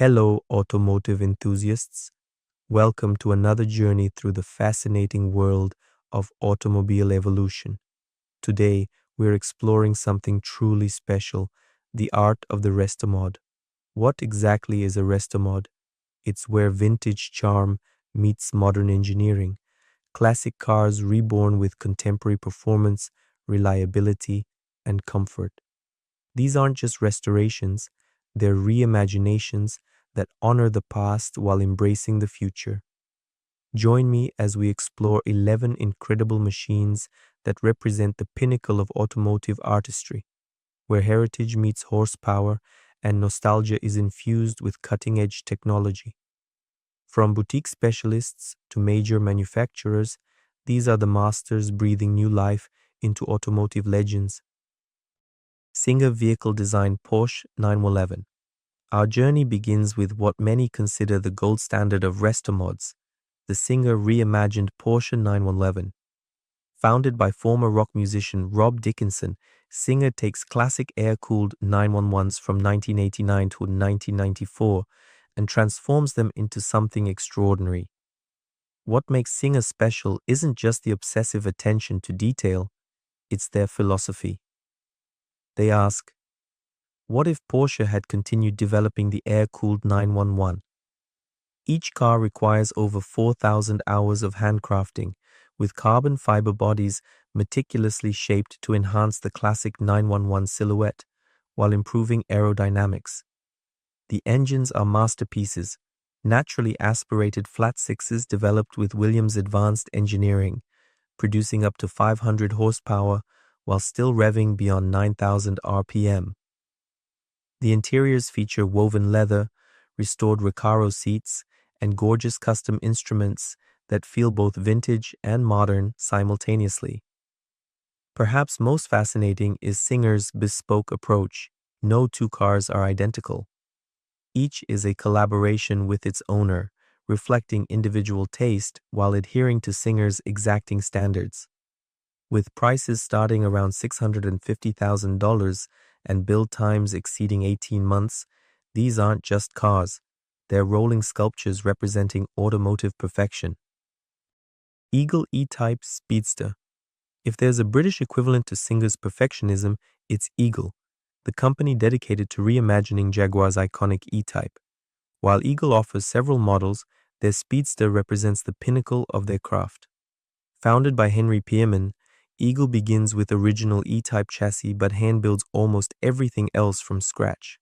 Hello, automotive enthusiasts. Welcome to another journey through the fascinating world of automobile evolution. Today, we're exploring something truly special, the art of the Restomod. What exactly is a Restomod? It's where vintage charm meets modern engineering, classic cars reborn with contemporary performance, reliability, and comfort. These aren't just restorations, they're reimaginations that honor the past while embracing the future. Join me as we explore 11 incredible machines that represent the pinnacle of automotive artistry, where heritage meets horsepower and nostalgia is infused with cutting-edge technology. From boutique specialists to major manufacturers, these are the masters breathing new life into automotive legends. Singer Vehicle Design Porsche 911. Our journey begins with what many consider the gold standard of Restomods, the Singer reimagined Porsche 911. Founded by former rock musician Rob Dickinson, Singer takes classic air-cooled 911s from 1989 to 1994 and transforms them into something extraordinary. What makes Singer special isn't just the obsessive attention to detail, it's their philosophy. They ask, what if Porsche had continued developing the air-cooled 911? Each car requires over 4,000 hours of handcrafting, with carbon fiber bodies meticulously shaped to enhance the classic 911 silhouette while improving aerodynamics. The engines are masterpieces, naturally aspirated flat sixes developed with Williams' advanced engineering, producing up to 500 horsepower while still revving beyond 9,000 RPM. The interiors feature woven leather, restored Recaro seats, and gorgeous custom instruments that feel both vintage and modern simultaneously. Perhaps most fascinating is Singer's bespoke approach. No two cars are identical. Each is a collaboration with its owner, reflecting individual taste while adhering to Singer's exacting standards. With prices starting around $650,000 and build times exceeding 18 months, these aren't just cars, they're rolling sculptures representing automotive perfection. Eagle E-Type Speedster. If there's a British equivalent to Singer's perfectionism, it's Eagle, the company dedicated to reimagining Jaguar's iconic E-Type. While Eagle offers several models, their Speedster represents the pinnacle of their craft. Founded by Henry Pierman, Eagle begins with original E-Type chassis but hand-builds almost everything else from scratch.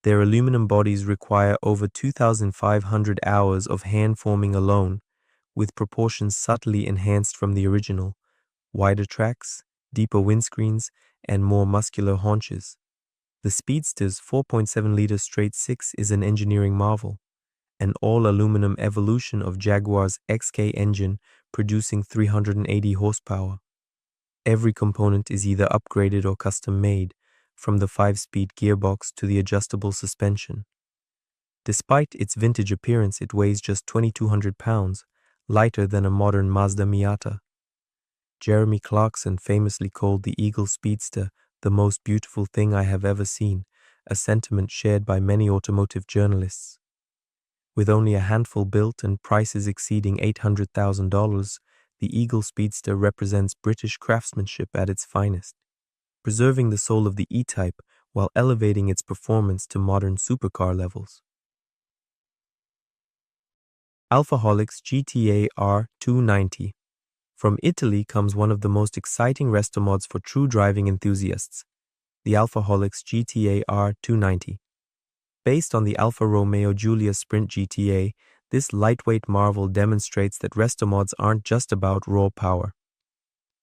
Their aluminum bodies require over 2,500 hours of hand-forming alone, with proportions subtly enhanced from the original, wider tracks, deeper windscreens, and more muscular haunches. The Speedster's 4.7-liter straight six is an engineering marvel, an all-aluminum evolution of Jaguar's XK engine producing 380 horsepower. Every component is either upgraded or custom-made, from the 5-speed gearbox to the adjustable suspension. Despite its vintage appearance, it weighs just 2,200 pounds, lighter than a modern Mazda Miata. Jeremy Clarkson famously called the Eagle Speedster the most beautiful thing I have ever seen, a sentiment shared by many automotive journalists. With only a handful built and prices exceeding $800,000, the Eagle Speedster represents British craftsmanship at its finest, preserving the soul of the E-Type while elevating its performance to modern supercar levels. Alfaholics GTA-R 290. From Italy comes one of the most exciting Restomods for true driving enthusiasts, the Alfaholics GTA-R 290. Based on the Alfa Romeo Giulia Sprint GTA, this lightweight marvel demonstrates that Restomods aren't just about raw power.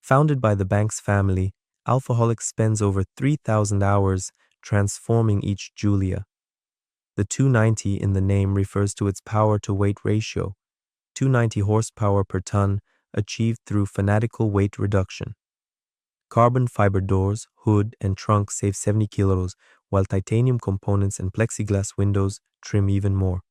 Founded by the Banks family, Alfaholics spends over 3,000 hours transforming each Giulia. The 290 in the name refers to its power-to-weight ratio, 290 horsepower per ton, achieved through fanatical weight reduction. Carbon fiber doors, hood, and trunk save 70 kilos, while titanium components and plexiglass windows trim even more.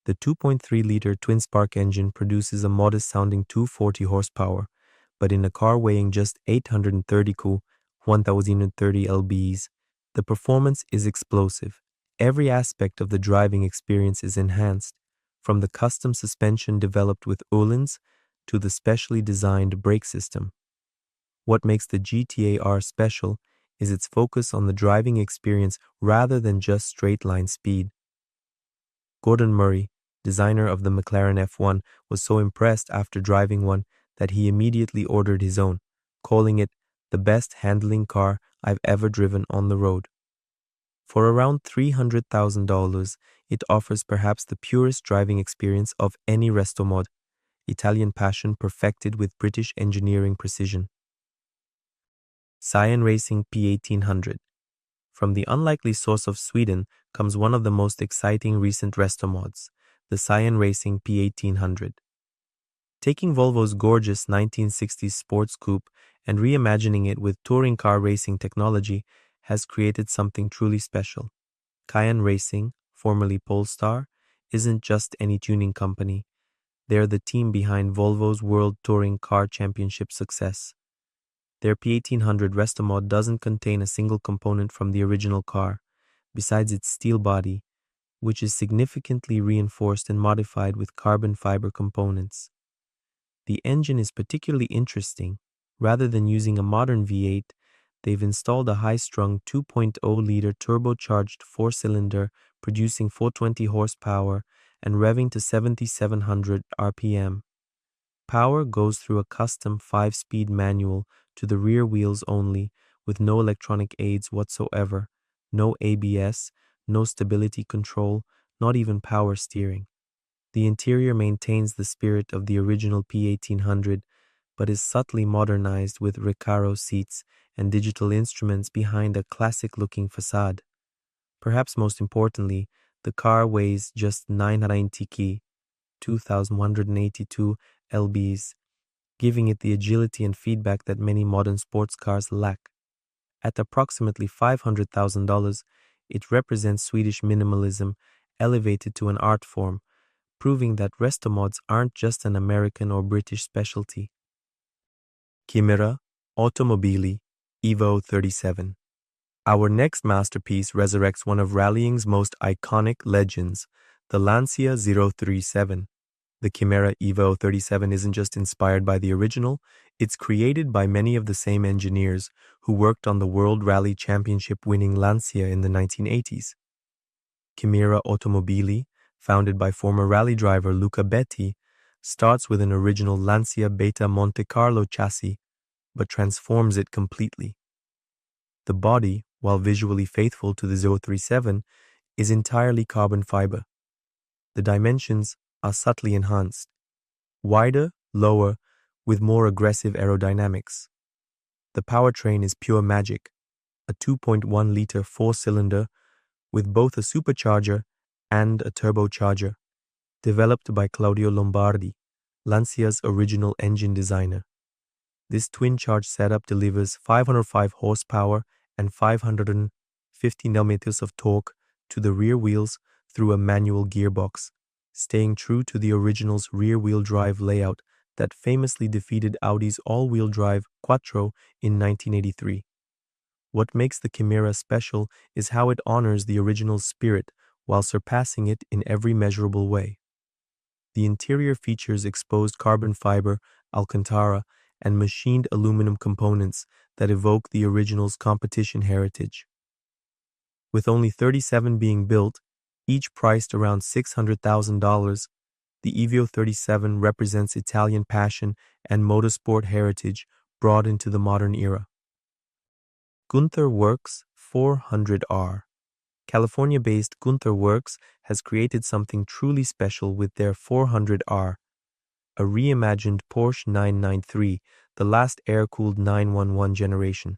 The 2.3-liter twin-spark engine produces a modest-sounding 240 horsepower, but in a car weighing just 830 1030 lbs, the performance is explosive, every aspect of the driving experience is enhanced, from the custom suspension developed with Öhlins to the specially designed brake system. What makes the GTA-R special is its focus on the driving experience rather than just straight-line speed. Gordon Murray, designer of the McLaren F1, was so impressed after driving one that he immediately ordered his own, calling it the best handling car I've ever driven on the road. For around $300,000, it offers perhaps the purest driving experience of any Restomod, Italian passion perfected with British engineering precision. Cyan Racing P1800. From the unlikely source of Sweden comes one of the most exciting recent Restomods, the Cyan Racing P1800. Taking Volvo's gorgeous 1960s sports coupe and reimagining it with touring car racing technology has created something truly special. Cyan Racing, formerly Polestar, isn't just any tuning company. They're the team behind Volvo's World Touring Car Championship success. Their P1800 Restomod doesn't contain a single component from the original car, besides its steel body, which is significantly reinforced and modified with carbon fiber components. The engine is particularly interesting. Rather than using a modern V8, they've installed a high-strung 2.0-liter turbocharged four-cylinder producing 420 horsepower and revving to 7,700 RPM. Power goes through a custom 5-speed manual to the rear wheels only, with no electronic aids whatsoever, no ABS, no stability control, not even power steering. The interior maintains the spirit of the original P1800, but is subtly modernized with Recaro seats and digital instruments behind a classic-looking facade. Perhaps most importantly, the car weighs just 990 kg, 2,182 lbs, giving it the agility and feedback that many modern sports cars lack. At approximately $500,000, it represents Swedish minimalism elevated to an art form, proving that Restomods aren't just an American or British specialty. Kimera Automotive EVO37. Our next masterpiece resurrects one of rallying's most iconic legends, the Lancia 037. The Kimera EVO37 isn't just inspired by the original, it's created by many of the same engineers who worked on the World Rally Championship winning Lancia in the 1980s. Kimera Automotive, founded by former rally driver Luca Betti, starts with an original Lancia Beta Monte Carlo chassis, but transforms it completely. The body, while visually faithful to the 037, is entirely carbon fiber. The dimensions are subtly enhanced, wider, lower, with more aggressive aerodynamics. The powertrain is pure magic, a 2.1-liter four-cylinder with both a supercharger and a turbocharger, developed by Claudio Lombardi, Lancia's original engine designer. This twin-charge setup delivers 505 horsepower and 550 Nm of torque to the rear wheels through a manual gearbox, staying true to the original's rear-wheel drive layout that famously defeated Audi's all-wheel drive Quattro in 1983. What makes the Kimera special is how it honors the original's spirit while surpassing it in every measurable way. The interior features exposed carbon fiber, Alcantara, and machined aluminum components that evoke the original's competition heritage. With only 37 being built, each priced around $600,000, the EVO37 represents Italian passion and motorsport heritage brought into the modern era. Gunther Werks 400R. California-based Gunther Werks has created something truly special with their 400R, a reimagined Porsche 993, the last air-cooled 911 generation.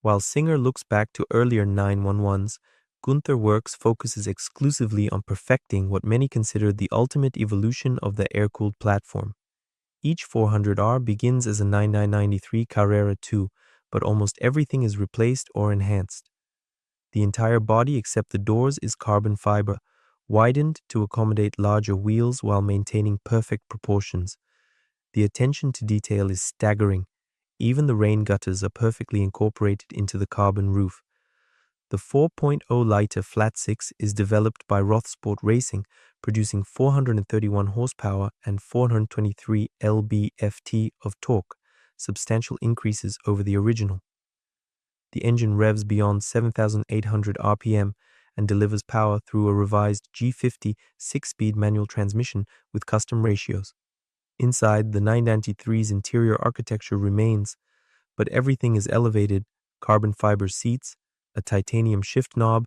While Singer looks back to earlier 911s, Gunther Werks focuses exclusively on perfecting what many consider the ultimate evolution of the air-cooled platform. Each 400R begins as a 9993 Carrera 2, but almost everything is replaced or enhanced. The entire body except the doors is carbon fiber, widened to accommodate larger wheels while maintaining perfect proportions. The attention to detail is staggering. Even the rain gutters are perfectly incorporated into the carbon roof. The 4.0 liter flat six is developed by Rothsport Racing, producing 431 horsepower and 423 lb-ft of torque, substantial increases over the original. The engine revs beyond 7,800 RPM and delivers power through a revised G50 six-speed manual transmission with custom ratios. Inside, the 993's interior architecture remains, but everything is elevated: carbon fiber seats, a titanium shift knob,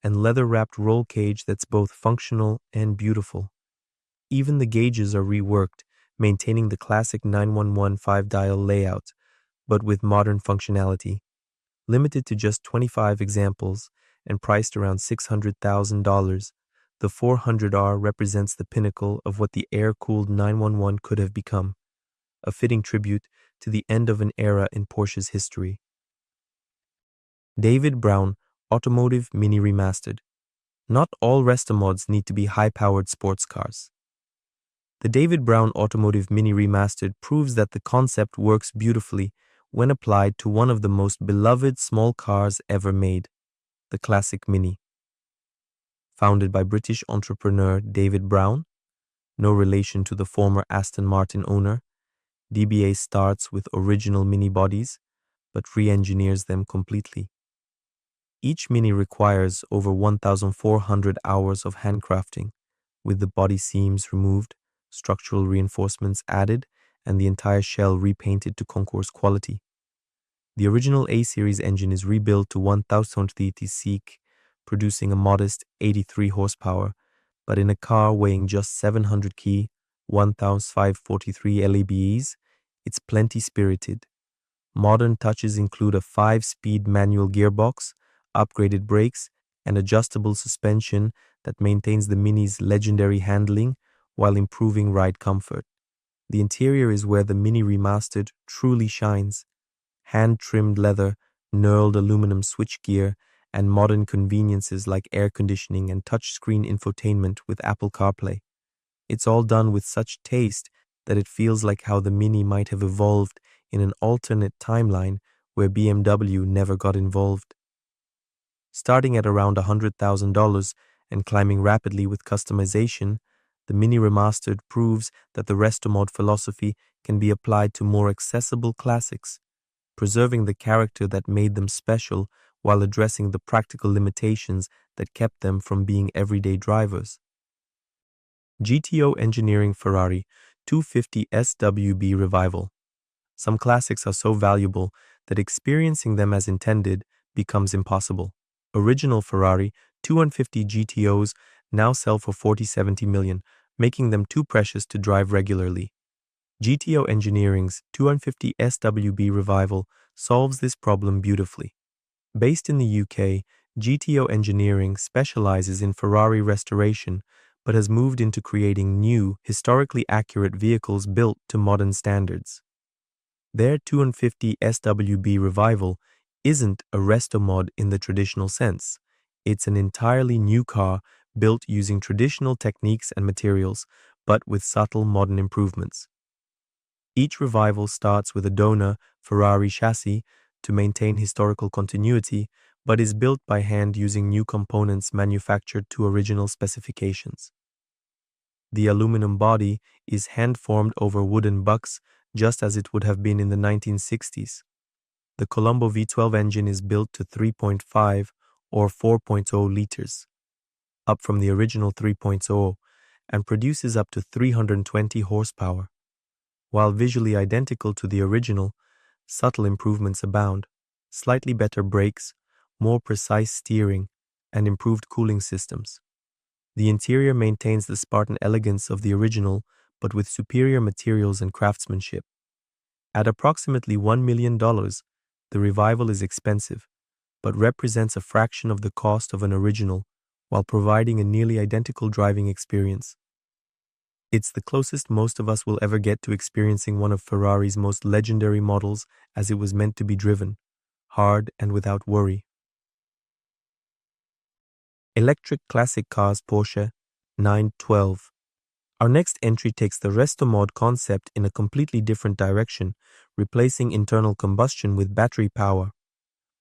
and leather-wrapped roll cage that's both functional and beautiful. Even the gauges are reworked, maintaining the classic 911 5-dial layout, but with modern functionality. Limited to just 25 examples and priced around $600,000, the 400R represents the pinnacle of what the air-cooled 911 could have become, a fitting tribute to the end of an era in Porsche's history. David Brown Automotive Mini Remastered. Not all Restomods need to be high-powered sports cars. The David Brown Automotive Mini Remastered proves that the concept works beautifully when applied to one of the most beloved small cars ever made, the classic Mini. Founded by British entrepreneur David Brown, no relation to the former Aston Martin owner, DBA starts with original Mini bodies, but re-engineers them completely. Each Mini requires over 1,400 hours of handcrafting, with the body seams removed, structural reinforcements added, and the entire shell repainted to concours quality. The original A-Series engine is rebuilt to 1,030 seek, producing a modest 83 horsepower, but in a car weighing just 700 kg, 1,543 lbs, it's plenty spirited. Modern touches include a 5-speed manual gearbox, upgraded brakes, and adjustable suspension that maintains the Mini's legendary handling while improving ride comfort. The interior is where the Mini Remastered truly shines. Hand-trimmed leather, knurled aluminum switchgear, and modern conveniences like air conditioning and touchscreen infotainment with Apple CarPlay. It's all done with such taste that it feels like how the Mini might have evolved in an alternate timeline where BMW never got involved. Starting at around $100,000 and climbing rapidly with customization, the Mini Remastered proves that the Restomod philosophy can be applied to more accessible classics, preserving the character that made them special while addressing the practical limitations that kept them from being everyday drivers. GTO Engineering Ferrari 250 SWB Revival. Some classics are so valuable that experiencing them as intended becomes impossible. Original Ferrari 250 GTOs now sell for $40-70 million, making them too precious to drive regularly. GTO Engineering's 250 SWB Revival solves this problem beautifully. Based in the UK, GTO Engineering specializes in Ferrari restoration, but has moved into creating new, historically accurate vehicles built to modern standards. Their 250 SWB Revival isn't a Restomod in the traditional sense. It's an entirely new car built using traditional techniques and materials, but with subtle modern improvements. Each revival starts with a donor Ferrari chassis to maintain historical continuity, but is built by hand using new components manufactured to original specifications. The aluminum body is hand-formed over wooden bucks, just as it would have been in the 1960s. The Colombo V12 engine is built to 3.5 or 4.0 liters, up from the original 3.0, and produces up to 320 horsepower. While visually identical to the original, subtle improvements abound: slightly better brakes, more precise steering, and improved cooling systems. The interior maintains the Spartan elegance of the original, but with superior materials and craftsmanship. At approximately $1 million, the Revival is expensive, but represents a fraction of the cost of an original while providing a nearly identical driving experience. It's the closest most of us will ever get to experiencing one of Ferrari's most legendary models as it was meant to be driven, hard and without worry. Electric Classic Cars Porsche 912. Our next entry takes the Restomod concept in a completely different direction, replacing internal combustion with battery power.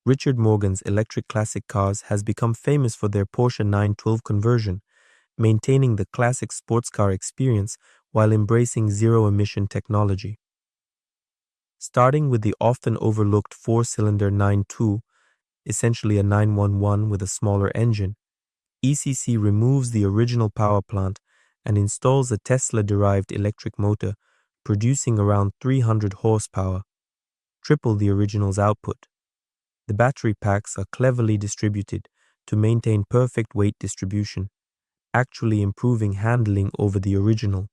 Richard Morgan's electric classic cars has become famous for their Porsche 912 conversion, maintaining the classic sports car experience while embracing zero-emission technology. Starting with the often overlooked four-cylinder 9.2, essentially a 911 with a smaller engine, ECC removes the original power plant and installs a Tesla-derived electric motor, producing around 300 horsepower, triple the original's output. The battery packs are cleverly distributed to maintain perfect weight distribution, actually improving handling over the original.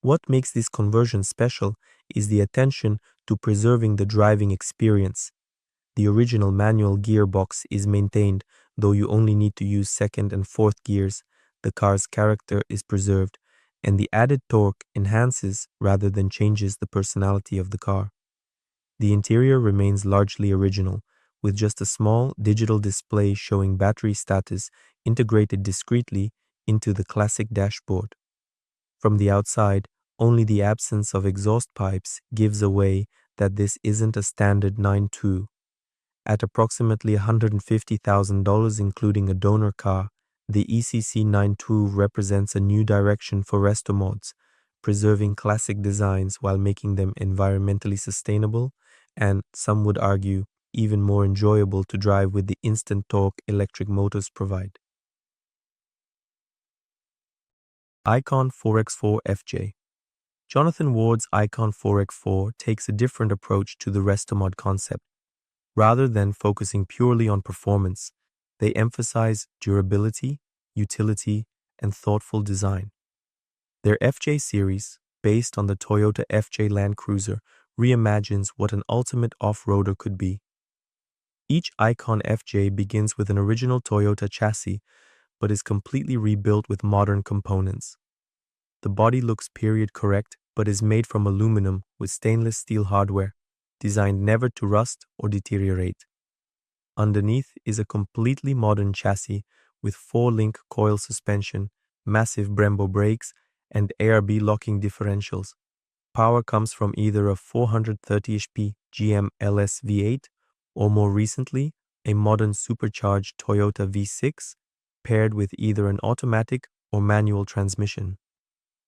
What makes this conversion special is the attention to preserving the driving experience. The original manual gearbox is maintained, though you only need to use second and fourth gears. The car's character is preserved, and the added torque enhances rather than changes the personality of the car. The interior remains largely original, with just a small digital display showing battery status integrated discreetly into the classic dashboard. From the outside, only the absence of exhaust pipes gives away that this isn't a standard 9.2. At approximately $150,000 including a donor car, the ECC 9.2 represents a new direction for Restomods, preserving classic designs while making them environmentally sustainable and, some would argue, even more enjoyable to drive with the instant torque electric motors provide. Icon 4x4 FJ. Jonathan Ward's Icon 4x4 takes a different approach to the Restomod concept. Rather than focusing purely on performance, they emphasize durability, utility, and thoughtful design. Their FJ series, based on the Toyota FJ Land Cruiser, reimagines what an ultimate off-roader could be. Each Icon FJ begins with an original Toyota chassis, but is completely rebuilt with modern components. The body looks period correct, but is made from aluminum with stainless steel hardware, designed never to rust or deteriorate. Underneath is a completely modern chassis with 4-link coil suspension, massive Brembo brakes, and ARB locking differentials. Power comes from either a 430 HP GM LS V8 or more recently, a modern supercharged Toyota V6 paired with either an automatic or manual transmission.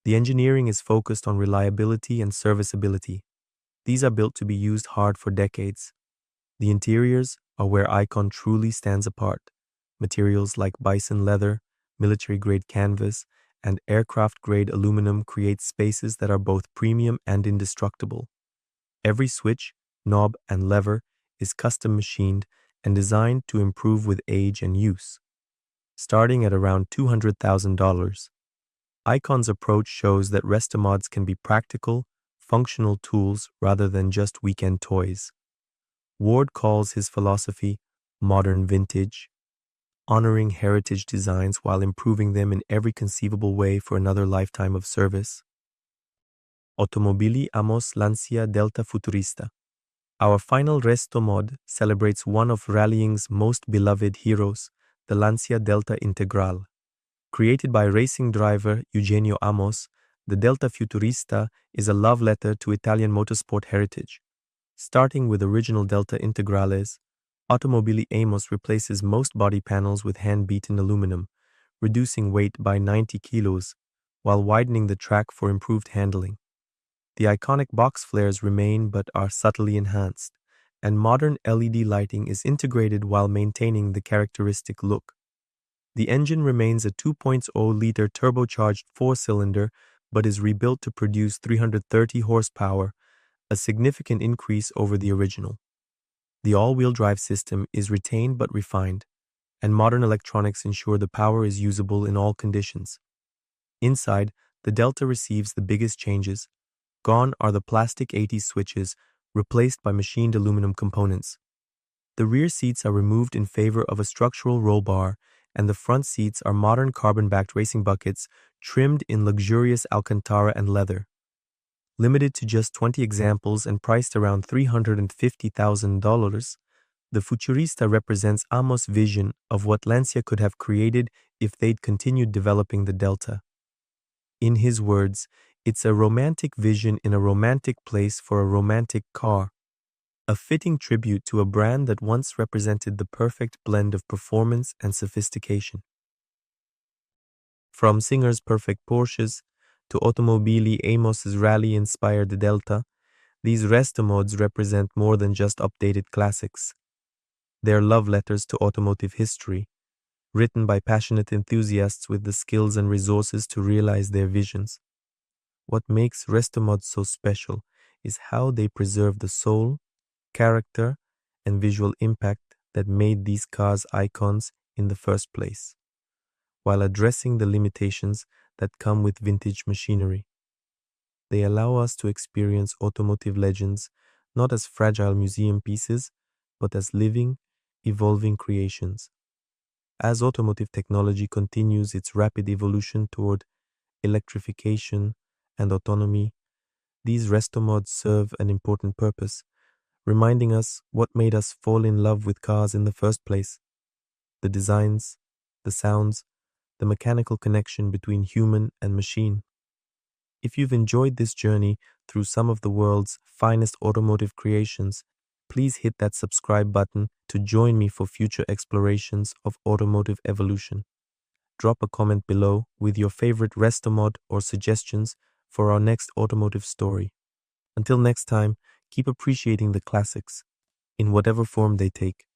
The engineering is focused on reliability and serviceability. These are built to be used hard for decades. The interiors are where Icon truly stands apart. Materials like bison leather, military-grade canvas, and aircraft-grade aluminum create spaces that are both premium and indestructible. Every switch, knob, and lever is custom machined and designed to improve with age and use. Starting at around $200,000, Icon's approach shows that Restomods can be practical, functional tools rather than just weekend toys. Ward calls his philosophy modern vintage, honoring heritage designs while improving them in every conceivable way for another lifetime of service. Automobili amos Lancia Delta Futurista. Our final Restomod celebrates one of rallying's most beloved heroes, the Lancia Delta Integral. Created by racing driver Eugenio Amos, the Delta Futurista is a love letter to Italian motorsport heritage. Starting with original Delta Integrales, Automobili Amos replaces most body panels with hand-beaten aluminum, reducing weight by 90 kilos, while widening the track for improved handling. The iconic box flares remain but are subtly enhanced, and modern LED lighting is integrated while maintaining the characteristic look. The engine remains a 2.0-liter turbocharged four-cylinder but is rebuilt to produce 330 horsepower, a significant increase over the original. The all-wheel drive system is retained but refined, and modern electronics ensure the power is usable in all conditions. Inside, the Delta receives the biggest changes. Gone are the plastic 80s switches, replaced by machined aluminum components. The rear seats are removed in favor of a structural roll bar, and the front seats are modern carbon-backed racing buckets trimmed in luxurious Alcantara and leather. Limited to just 20 examples and priced around $350,000, the Futurista represents Amos' vision of what Lancia could have created if they'd continued developing the Delta. In his words, it's a romantic vision in a romantic place for a romantic car. a fitting tribute to a brand that once represented the perfect blend of performance and sophistication. From Singer's perfect Porsches to Automobili Amos's rally-inspired Delta, these Restomods represent more than just updated classics. They're love letters to automotive history, written by passionate enthusiasts with the skills and resources to realize their visions. What makes Restomods so special is how they preserve the soul, character, and visual impact that made these cars icons in the first place, while addressing the limitations that come with vintage machinery. They allow us to experience automotive legends not as fragile museum pieces, but as living, evolving creations. As automotive technology continues its rapid evolution toward electrification and autonomy, these Restomods serve an important purpose, reminding us what made us fall in love with cars in the first place. The designs, the sounds, the mechanical connection between human and machine. If you've enjoyed this journey through some of the world's finest automotive creations, please hit that subscribe button to join me for future explorations of automotive evolution. Drop a comment below with your favorite Restomod or suggestions for our next automotive story. Until next time, keep appreciating the classics, in whatever form they take.